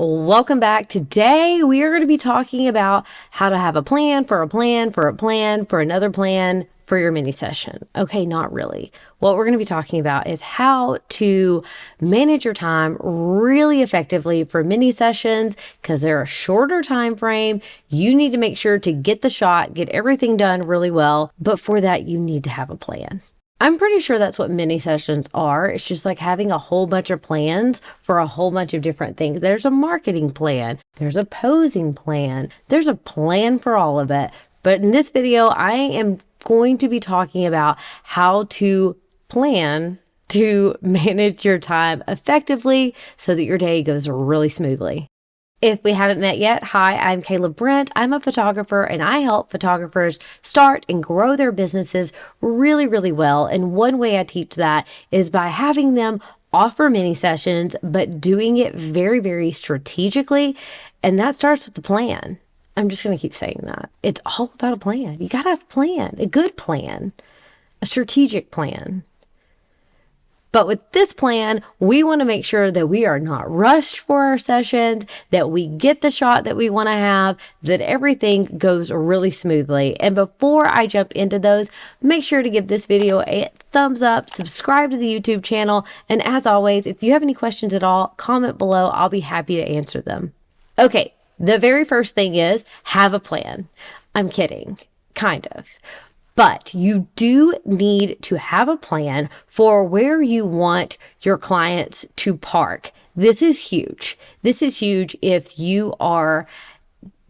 Welcome back. Today, we are going to be talking about how to have a plan for a plan for a plan for another plan for your mini session. Okay, not really. What we're going to be talking about is how to manage your time really effectively for mini sessions because they're a shorter time frame. You need to make sure to get the shot, get everything done really well. But for that, you need to have a plan. I'm pretty sure that's what mini sessions are. It's just like having a whole bunch of plans for a whole bunch of different things. There's a marketing plan. There's a posing plan. There's a plan for all of it. But in this video, I am going to be talking about how to plan to manage your time effectively so that your day goes really smoothly. If we haven't met yet, hi, I'm Kayla Brent. I'm a photographer and I help photographers start and grow their businesses really, really well. And one way I teach that is by having them offer mini sessions, but doing it very, very strategically. And that starts with the plan. I'm just going to keep saying that. It's all about a plan. You got to have a plan, a good plan, a strategic plan. But with this plan, we want to make sure that we are not rushed for our sessions, that we get the shot that we want to have, that everything goes really smoothly. And before I jump into those, make sure to give this video a thumbs up, subscribe to the YouTube channel, and as always, if you have any questions at all, comment below. I'll be happy to answer them. Okay, the very first thing is have a plan. I'm kidding, kind of. But you do need to have a plan for where you want your clients to park. This is huge. This is huge if you are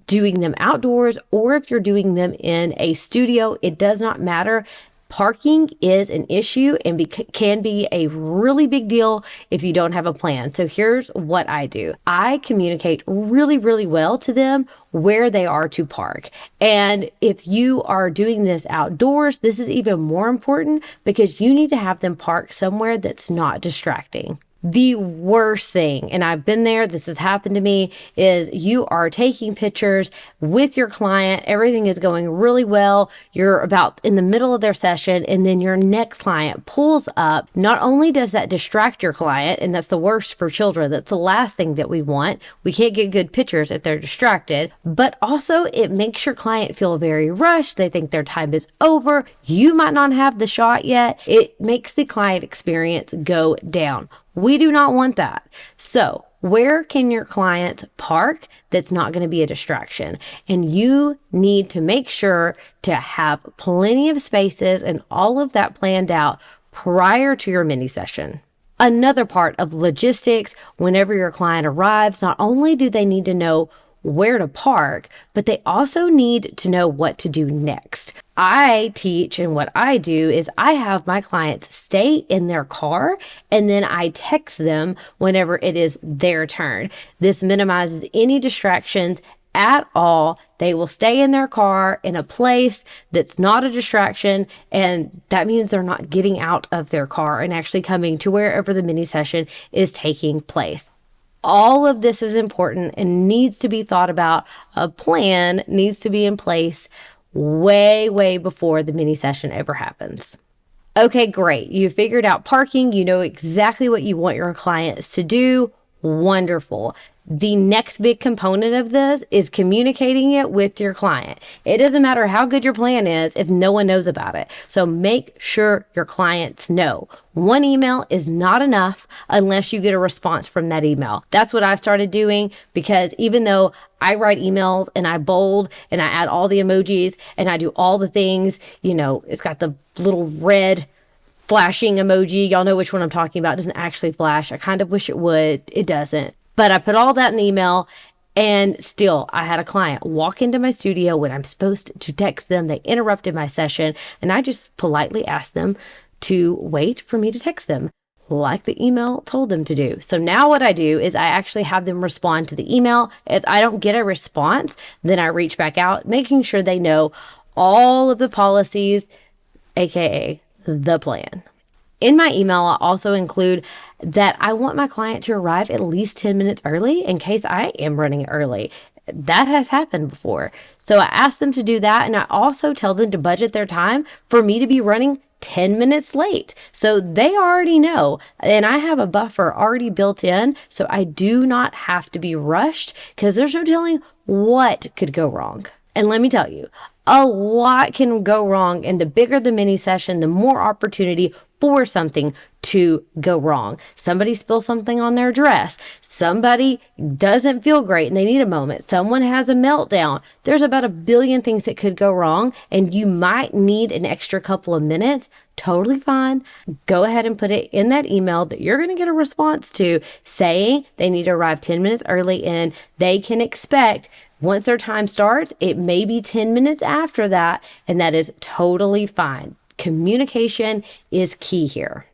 doing them outdoors or if you're doing them in a studio. It does not matter. Parking is an issue and can be a really big deal if you don't have a plan. So here's what I do. I communicate really, really well to them where they are to park. And if you are doing this outdoors, this is even more important because you need to have them park somewhere that's not distracting. The worst thing, and I've been there, this has happened to me, is you are taking pictures with your client. Everything is going really well. You're about in the middle of their session, and then your next client pulls up. Not only does that distract your client, and that's the worst for children, that's the last thing that we want. We can't get good pictures if they're distracted, but also it makes your client feel very rushed. They think their time is over. You might not have the shot yet. It makes the client experience go down. We do not want that. So where can your client park that's not going to be a distraction? And you need to make sure to have plenty of spaces and all of that planned out prior to your mini session. Another part of logistics, whenever your client arrives, not only do they need to know where to park, but they also need to know what to do next. I teach, and what I do is I have my clients stay in their car and then I text them whenever it is their turn. This minimizes any distractions at all. They will stay in their car in a place that's not a distraction, and that means they're not getting out of their car and actually coming to wherever the mini session is taking place. All of this is important and needs to be thought about. A plan needs to be in place way, way before the mini session ever happens. Okay, great. You figured out parking. You know exactly what you want your clients to do. Wonderful. The next big component of this is communicating it with your client. It doesn't matter how good your plan is if no one knows about it. So make sure your clients know. One email is not enough unless you get a response from that email. That's what I've started doing, because even though I write emails and I bold and I add all the emojis and I do all the things, it's got the little red flashing emoji. Y'all know which one I'm talking about. It doesn't actually flash. I kind of wish it would. It doesn't. But I put all that in the email, and still I had a client walk into my studio when I'm supposed to text them. They interrupted my session, and I just politely asked them to wait for me to text them like the email told them to do. So now what I do is I actually have them respond to the email. If I don't get a response, then I reach back out, making sure they know all of the policies, aka the plan. In my email, I'll also include that I want my client to arrive at least 10 minutes early in case I am running early. That has happened before. So I ask them to do that. And I also tell them to budget their time for me to be running 10 minutes late. So they already know. And I have a buffer already built in. So I do not have to be rushed because there's no telling what could go wrong. And let me tell you, a lot can go wrong. And the bigger the mini session, the more opportunity for something to go wrong. Somebody spills something on their dress. Somebody doesn't feel great and they need a moment. Someone has a meltdown. There's about a billion things that could go wrong, and you might need an extra couple of minutes. Totally fine. Go ahead and put it in that email that you're going to get a response to saying they need to arrive 10 minutes early, and they can expect once their time starts, it may be 10 minutes after that, and that is totally fine. Communication is key here.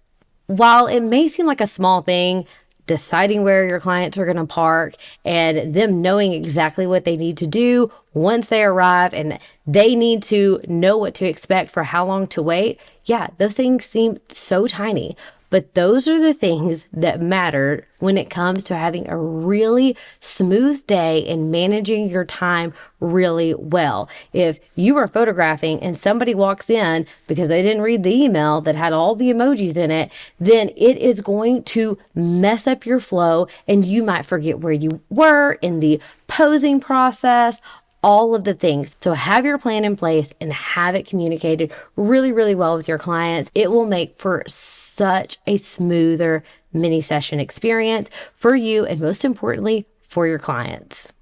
While it may seem like a small thing, deciding where your clients are going to park and them knowing exactly what they need to do once they arrive, and they need to know what to expect for how long to wait. Yeah, those things seem so tiny, but those are the things that matter when it comes to having a really smooth day and managing your time really well. If you are photographing and somebody walks in because they didn't read the email that had all the emojis in it, then it is going to mess up your flow, and you might forget where you were in the posing process, all of the things. So have your plan in place and have it communicated really, really well with your clients. It will make for such a smoother mini session experience for you, and most importantly, for your clients.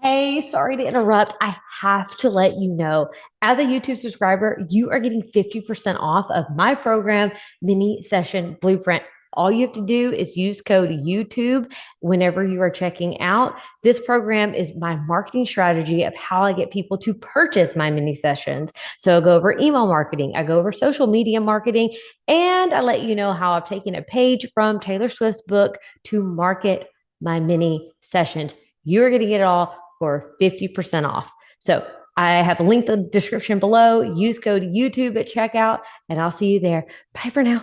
Hey, sorry to interrupt. I have to let you know, as a YouTube subscriber, you are getting 50% off of my program, Mini Session Blueprint. All you have to do is use code YouTube whenever you are checking out. This program is my marketing strategy of how I get people to purchase my mini sessions. So I go over email marketing, I go over social media marketing, and I let you know how I've taken a page from Taylor Swift's book to market my mini sessions. You're going to get it all for 50% off. So I have a link in the description below. Use code YouTube at checkout, and I'll see you there. Bye for now.